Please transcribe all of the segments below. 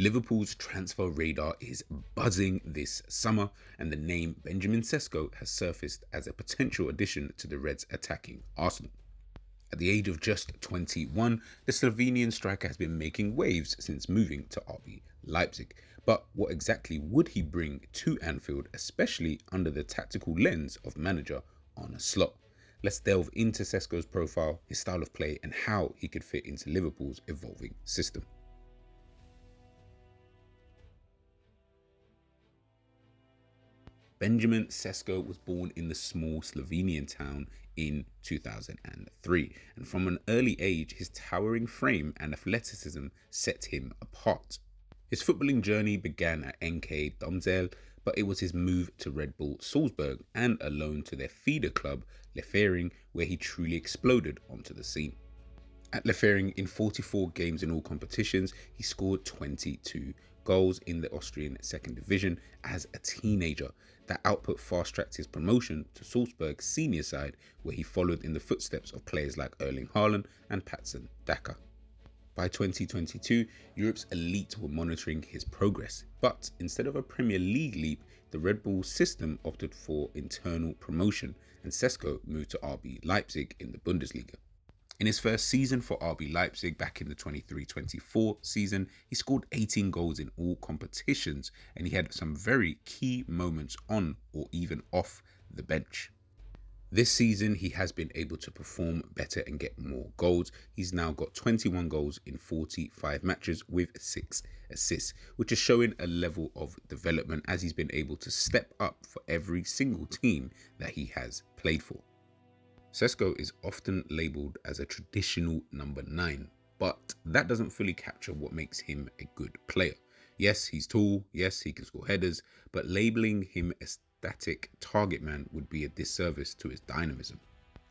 Liverpool's transfer radar is buzzing this summer, and the name Benjamin Šeško has surfaced as a potential addition to the Reds' attacking arsenal. At the age of just 21, the Slovenian striker has been making waves since moving to RB Leipzig. But what exactly would he bring to Anfield, especially under the tactical lens of manager Arne Slot? Let's delve into Šeško's profile, his style of play, and how he could fit into Liverpool's evolving system. Benjamin Šeško was born in the small Slovenian town in 2003, and from an early age, his towering frame and athleticism set him apart. His footballing journey began at NK Domžale, but it was his move to Red Bull Salzburg and a loan to their feeder club, Liefering, where he truly exploded onto the scene. At Liefering, in 44 games in all competitions, he scored 22 goals in the Austrian second division as a teenager. That output fast-tracked his promotion to Salzburg's senior side, where he followed in the footsteps of players like Erling Haaland and Patson Daka. By 2022, Europe's elite were monitoring his progress, but instead of a Premier League leap, the Red Bull system opted for internal promotion, and Šeško moved to RB Leipzig in the Bundesliga. In his first season for RB Leipzig back in the 23-24 season, he scored 18 goals in all competitions, and he had some very key moments on or even off the bench. This season, he has been able to perform better and get more goals. He's now got 21 goals in 45 matches with 6 assists, which is showing a level of development as he's been able to step up for every single team that he has played for. Šeško is often labelled as a traditional number 9, but that doesn't fully capture what makes him a good player. Yes, he's tall, yes, he can score headers, but labelling him a static target man would be a disservice to his dynamism.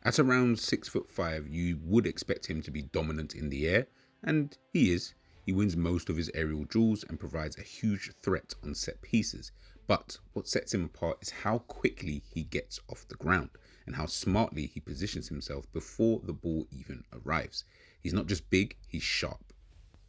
At around 6'5", you would expect him to be dominant in the air, and he is. He wins most of his aerial duels and provides a huge threat on set pieces. But what sets him apart is how quickly he gets off the ground and how smartly he positions himself before the ball even arrives. He's not just big, he's sharp.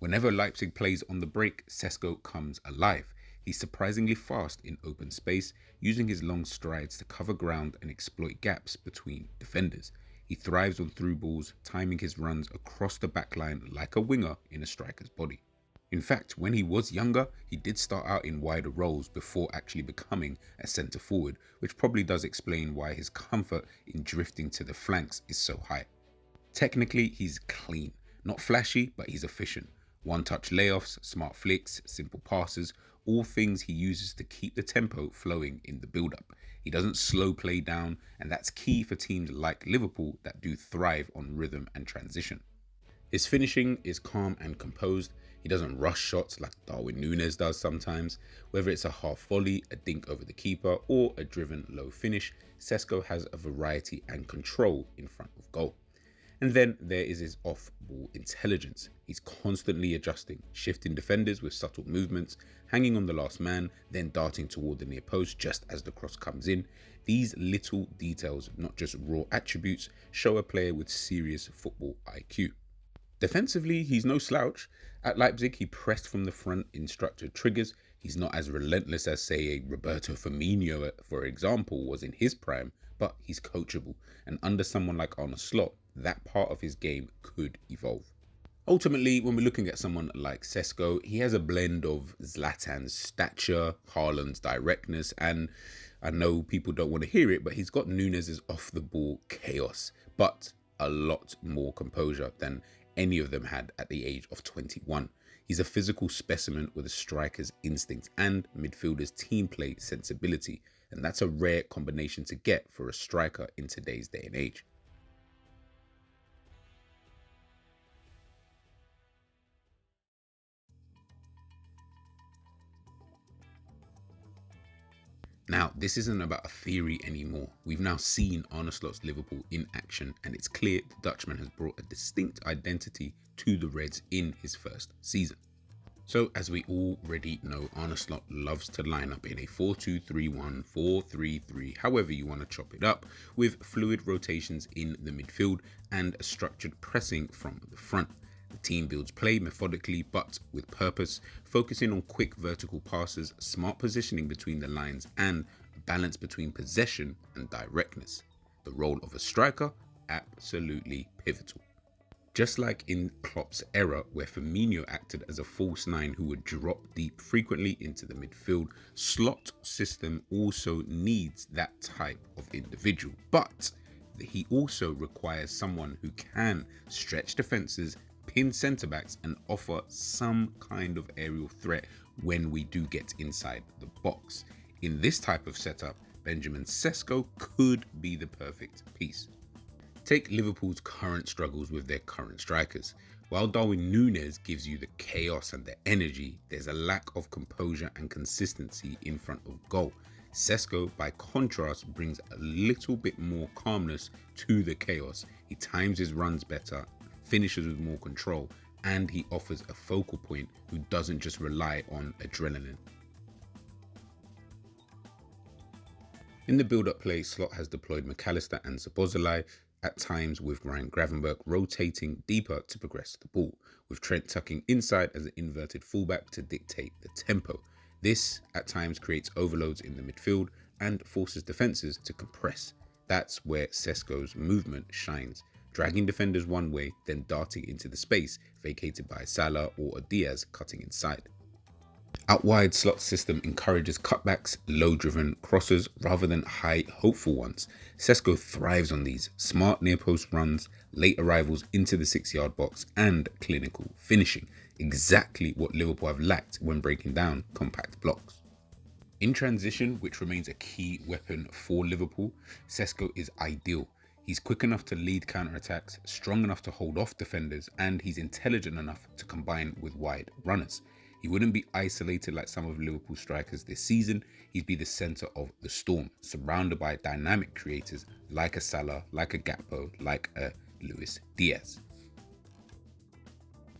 Whenever Leipzig plays on the break, Šeško comes alive. He's surprisingly fast in open space, using his long strides to cover ground and exploit gaps between defenders. He thrives on through balls, timing his runs across the backline like a winger in a striker's body. In fact, when he was younger, he did start out in wider roles before actually becoming a centre forward, which probably does explain why his comfort in drifting to the flanks is so high. Technically, he's clean, not flashy, but he's efficient. One-touch layoffs, smart flicks, simple passes, all things he uses to keep the tempo flowing in the build-up. He doesn't slow play down, and that's key for teams like Liverpool that do thrive on rhythm and transition. His finishing is calm and composed. He doesn't rush shots like Darwin Núñez does sometimes. Whether it's a half volley, a dink over the keeper, or a driven low finish, Šeško has a variety and control in front of goal. And then there is his off-ball intelligence. He's constantly adjusting, shifting defenders with subtle movements, hanging on the last man, then darting toward the near post just as the cross comes in. These little details, not just raw attributes, show a player with serious football IQ. Defensively, he's no slouch. At Leipzig, he pressed from the front in structured triggers. He's not as relentless as, say, a Roberto Firmino, for example, was in his prime, but he's coachable. And under someone like Arne Slot, that part of his game could evolve. Ultimately, when we're looking at someone like Šeško, he has a blend of Zlatan's stature, Haaland's directness, and I know people don't want to hear it, but he's got Núñez's off-the-ball chaos, but a lot more composure than any of them had at the age of 21. He's a physical specimen with a striker's instinct and midfielder's team play sensibility, and that's a rare combination to get for a striker in today's day and age. Now, this isn't about a theory anymore. We've now seen Arne Slot's Liverpool in action, and it's clear the Dutchman has brought a distinct identity to the Reds in his first season. So, as we already know, Arne Slot loves to line up in a 4-2-3-1, 4-3-3, however you want to chop it up, with fluid rotations in the midfield and a structured pressing from the front. The team builds play methodically but with purpose, focusing on quick vertical passes, smart positioning between the lines, and a balance between possession and directness. The role of a striker, absolutely pivotal. Just like in Klopp's era, where Firmino acted as a false nine who would drop deep frequently into the midfield, Slot system also needs that type of individual. But he also requires someone who can stretch defenses, pin centre-backs, and offer some kind of aerial threat when we do get inside the box. In this type of setup, Benjamin Šeško could be the perfect piece. Take Liverpool's current struggles with their current strikers. While Darwin Núñez gives you the chaos and the energy, there's a lack of composure and consistency in front of goal. Šeško, by contrast, brings a little bit more calmness to the chaos. He times his runs better, finishes with more control, and he offers a focal point who doesn't just rely on adrenaline. In the build-up play, Slot has deployed McAllister and Szoboszlai, at times with Ryan Gravenberch rotating deeper to progress the ball, with Trent tucking inside as an inverted fullback to dictate the tempo. This at times creates overloads in the midfield and forces defenses to compress. That's where Šeško's movement shines, dragging defenders one way, then darting into the space vacated by Salah or Diaz cutting inside. Out wide, Slot's system encourages cutbacks, low-driven crosses rather than high, hopeful ones. Šeško thrives on these smart near-post runs, late arrivals into the 6-yard box, and clinical finishing. Exactly what Liverpool have lacked when breaking down compact blocks. In transition, which remains a key weapon for Liverpool, Šeško is ideal. He's quick enough to lead counter-attacks, strong enough to hold off defenders, and he's intelligent enough to combine with wide runners. He wouldn't be isolated like some of Liverpool's strikers this season. He'd be the centre of the storm, surrounded by dynamic creators like a Salah, like a Gakpo, like a Luis Diaz.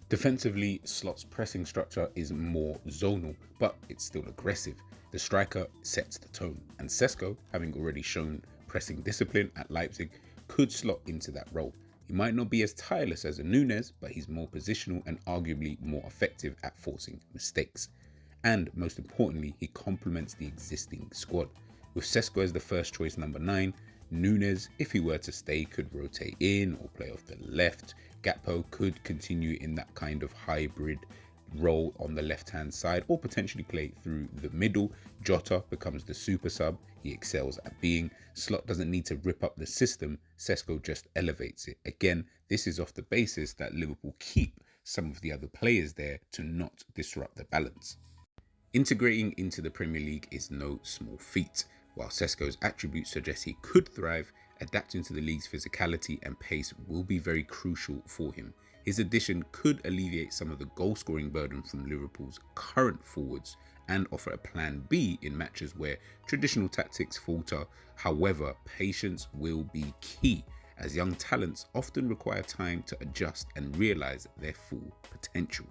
Defensively, Slot's pressing structure is more zonal, but it's still aggressive. The striker sets the tone, and Šeško, having already shown pressing discipline at Leipzig, could slot into that role. He might not be as tireless as a Núñez, but he's more positional and arguably more effective at forcing mistakes. And most importantly, he complements the existing squad. With Šeško as the first choice number 9, Núñez, if he were to stay, could rotate in or play off the left. Gakpo could continue in that kind of hybrid role on the left-hand side or potentially play through the middle. Jota becomes the super sub. He excels at being. Slot doesn't need to rip up the system. Šeško just elevates it. Again, this is off the basis that Liverpool keep some of the other players there to not disrupt the balance. Integrating into the Premier League is no small feat. While Šeško's attributes suggest he could thrive, adapting to the league's physicality and pace will be very crucial for him. His addition could alleviate some of the goal-scoring burden from Liverpool's current forwards and offer a plan B in matches where traditional tactics falter. However, patience will be key, as young talents often require time to adjust and realise their full potential.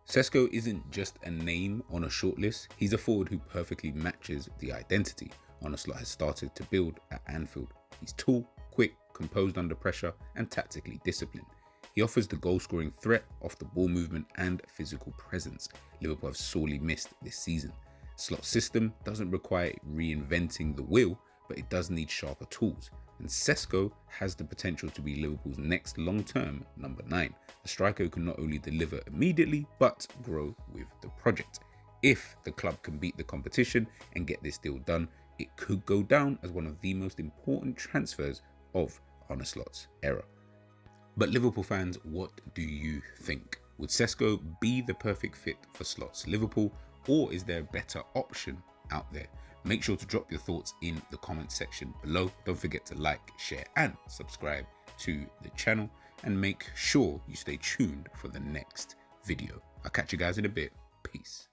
Šeško isn't just a name on a shortlist, he's a forward who perfectly matches the identity Arne Slot has started to build at Anfield. He's tall, quick, composed under pressure, and tactically disciplined. He offers the goal-scoring threat off the ball movement and physical presence Liverpool have sorely missed this season. Slot's system doesn't require reinventing the wheel, but it does need sharper tools. And Šeško has the potential to be Liverpool's next long-term number 9. A striker who can not only deliver immediately, but grow with the project. If the club can beat the competition and get this deal done, it could go down as one of the most important transfers of Arne Slot's era. But Liverpool fans, what do you think? Would Šeško be the perfect fit for Slot's Liverpool, or is there a better option out there? Make sure to drop your thoughts in the comment section below. Don't forget to like, share, and subscribe to the channel, and make sure you stay tuned for the next video. I'll catch you guys in a bit. Peace.